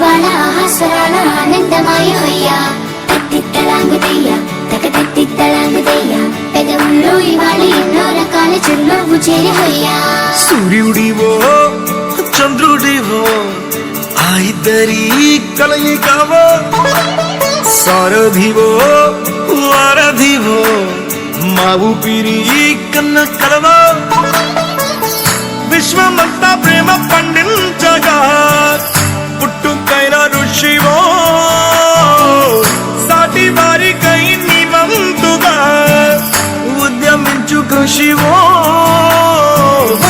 ఇవాళ ఆహాస్వరాల ఆనందమయమయ్యా. తత్తిత్తలాంగుదయ్యా తకతత్తిత్తలాంగుదయ్యా, పెదవుల్లో ఇవాళ ఎన్నో రకాల చిరునవ్వు చేరవయ్యా. సూర్యుడివో చంద్రుడివో ఆ ఇద్దరి కలయికవో, సారథివో వారధివో మా ఊపిరి కన్న కలవో, విశ్వమంతా ప్రేమ పండించగా పుట్టుకైన ఋషివో, సాటి వారికై నివంతుగా ఉద్యమించు కృషివో,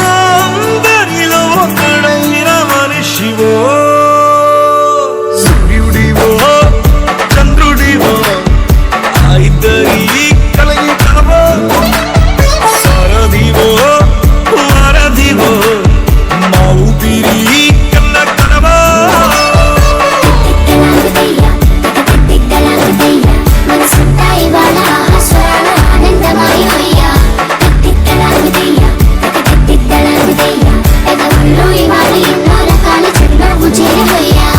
అందరిలో ఒకడైన మనిషివో. సూర్యుడివో చంద్రుడివో ఆ ఇద్దరి కలయికవో, సారథివో వారధివో మా ఊపిరి కన్న కలవో. తత్తిత్తలాంగుదయ్యా తకతత్తిత్తలాంగుదయ్యా, మనసంతా ఇవాళ ఆహాస్వరాల ఆనందమయమయ్యా. తత్తిత్తలాంగుదయ్యా తకతత్తిత్తలాంగుదయ్యా, పెదవుల్లో ఇవాళ ఎన్నో రకాల చిరునవ్వు చేరవయ్యా.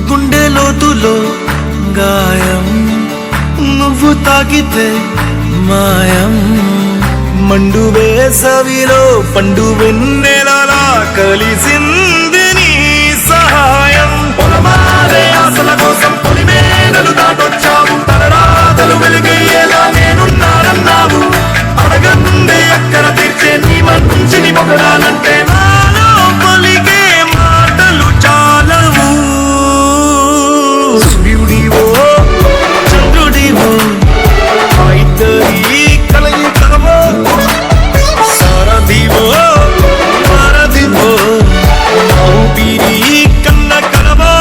గుండె లోతులో గాయం నువ్వు తాకితే మాయం, మండు వేసవిలో పండు వెన్నెలలా కలిసింది నీ సహాయం. పొలమారే ఆశల కోసం పొలిమేరలు దాటొచ్చావు, తలరాతలు వెలుగయ్యేలా నేనున్నానన్నావు. అడగందే అక్కర తీర్చే నీ మంచిని పొగడాలంటే నాలో పలికే మాటలు చాలవు. సూర్యుడివో చంద్రుడివో ఆ ఇద్దరి కలయికవో, సారథివో వారధివో మా ఊపిరి కన్న కలవో.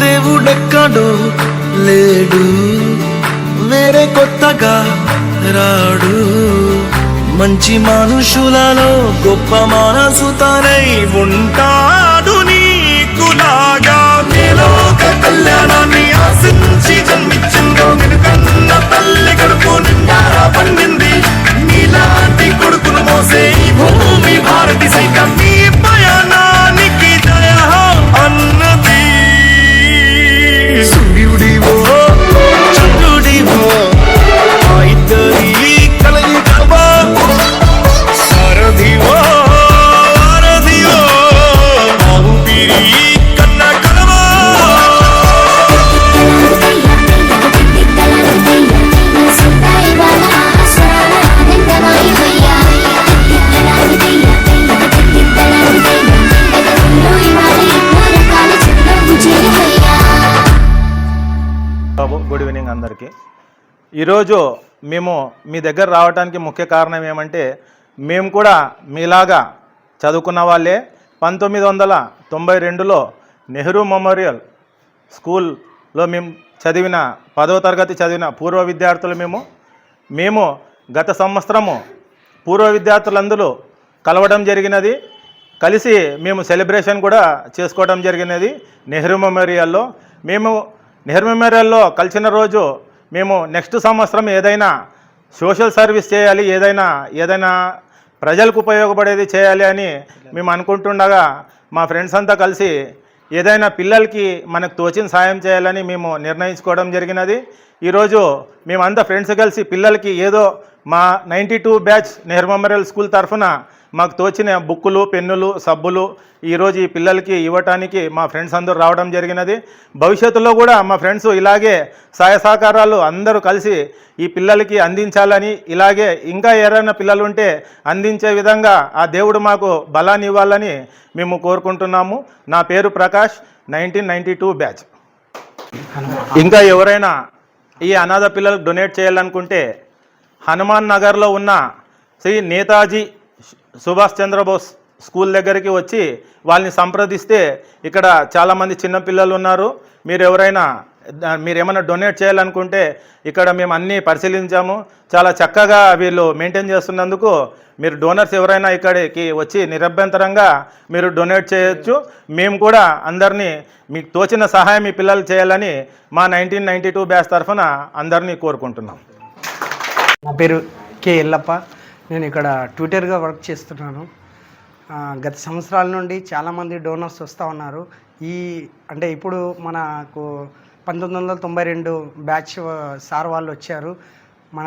దేవుడెక్కడో లేడు, వేరే కొత్తగా రాడు. మంచి మనుషులలో గొప్ప మనసు తనై ఉంటాడు నీకులాగా. నీలోక కళ్యాణాన్ని ఆశించి జన్మించిందో నిన్నుకన్న తల్లి కడుపు నిండా పండింది. నీలాంటి కొడుకును మోసే ఈ భూమి భారతి సైతం నీ పయనానికి జయ అన్నది. సూర్యుడివో చంద్రుడివో ఆ ఇద్దరి కలయికవో, సారథివో వారధివో మా ఊపిరి కన్న కలవో. తత్తిత్తలాంగుదయ్యా మనసంతా ఇవాళ ఆహాస్వరాల ఆనందమయమయ్యా. తత్తిత్తలాంగుదయ్యా తకతత్తిత్తలాంగుదయ్యా, పెదవుల్లో ఇవాళ ఎన్నో రకాల చిరునవ్వు చేరవయ్యా. గుడ్ ఈవినింగ్ అందరికీ. ఈరోజు మేము మీ దగ్గర రావడానికి ముఖ్య కారణం ఏమంటే, మేము కూడా మీలాగా చదువుకున్న వాళ్ళే. 1992లో నెహ్రూ మెమోరియల్ స్కూల్లో మేము చదివిన 10వ తరగతి చదివిన పూర్వ విద్యార్థులు మేము గత సంవత్సరము పూర్వ విద్యార్థులందరూ కలవడం జరిగినది. కలిసి మేము సెలబ్రేషన్ కూడా చేసుకోవడం జరిగినది నెహ్రూ మెమోరియల్లో. మేము నెహ్రూ మెమోరియల్లో కలిసిన రోజు మేము నెక్స్ట్ సంవత్సరం ఏదైనా సోషల్ సర్వీస్ చేయాలి, ఏదైనా ప్రజలకు ఉపయోగపడేది చేయాలి అని మేము అనుకుంటుండగా మా ఫ్రెండ్స్ అంతా కలిసి ఏదైనా పిల్లలకి మనకు తోచిన సాయం చేయాలని మేము నిర్ణయించుకోవడం జరిగినది. ఈరోజు మేమంతా ఫ్రెండ్స్ కలిసి పిల్లలకి ఏదో మా 92 బ్యాచ్ నెహ్రూ మెమోరియల్ స్కూల్ తరఫున మాకు తోచిన బుక్కులు, పెన్నులు, సబ్బులు ఈరోజు ఈ పిల్లలకి ఇవ్వటానికి మా ఫ్రెండ్స్ అందరూ రావడం జరిగినది. భవిష్యత్తులో కూడా మా ఫ్రెండ్స్ ఇలాగే సహాయ సహకారాలు అందరూ కలిసి ఈ పిల్లలకి అందించాలని, ఇలాగే ఇంకా ఎవరైనా పిల్లలు ఉంటే అందించే విధంగా ఆ దేవుడు మాకు బలాన్ని ఇవ్వాలని మేము కోరుకుంటున్నాము. నా పేరు ప్రకాష్, 1992 బ్యాచ్. ఇంకా ఎవరైనా ఈ అనాథ పిల్లలకు డొనేట్ చేయాలనుకుంటే హనుమాన్ నగర్లో ఉన్న శ్రీ నేతాజీ సుభాష్ చంద్రబోస్ స్కూల్ దగ్గరికి వచ్చి వాళ్ళని సంప్రదిస్తే ఇక్కడ చాలామంది చిన్నపిల్లలు ఉన్నారు. మీరు ఏమైనా డొనేట్ చేయాలనుకుంటే ఇక్కడ మేము అన్నీ పరిశీలించాము. చాలా చక్కగా వీళ్ళు మెయింటైన్ చేస్తున్నందుకు మీరు డోనర్స్ ఎవరైనా ఇక్కడికి వచ్చి నిరభ్యంతరంగా మీరు డొనేట్ చేయొచ్చు. మేము కూడా అందరినీ మీకు తోచిన సహాయం మీ పిల్లలు చేయాలని మా 1992 బ్యాచ్ తరఫున అందరినీ కోరుకుంటున్నాం. నా పేరు కే ఎల్లప్ప. నేను ఇక్కడ ట్విట్టర్గా వర్క్ చేస్తున్నాను. గత సంవత్సరాల నుండి చాలామంది డోనర్స్ వస్తూ ఉన్నారు. అంటే ఇప్పుడు మనకు 1992 బ్యాచ్ సార్ వాళ్ళు వచ్చారు. మన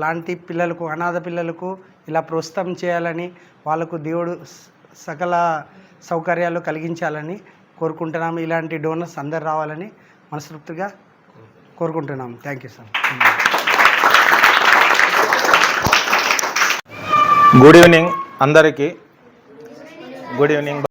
లాంటి పిల్లలకు, అనాథ పిల్లలకు ఇలా ప్రోత్సాహం చేయాలని, వాళ్ళకు దేవుడు సకల సౌకర్యాలు కలిగించాలని కోరుకుంటున్నాము. ఇలాంటి డోనర్స్ అందరు రావాలని మనస్ఫూర్తిగా కోరుకుంటున్నాము. Thank you sir. Good evening అందరికీ. Good evening.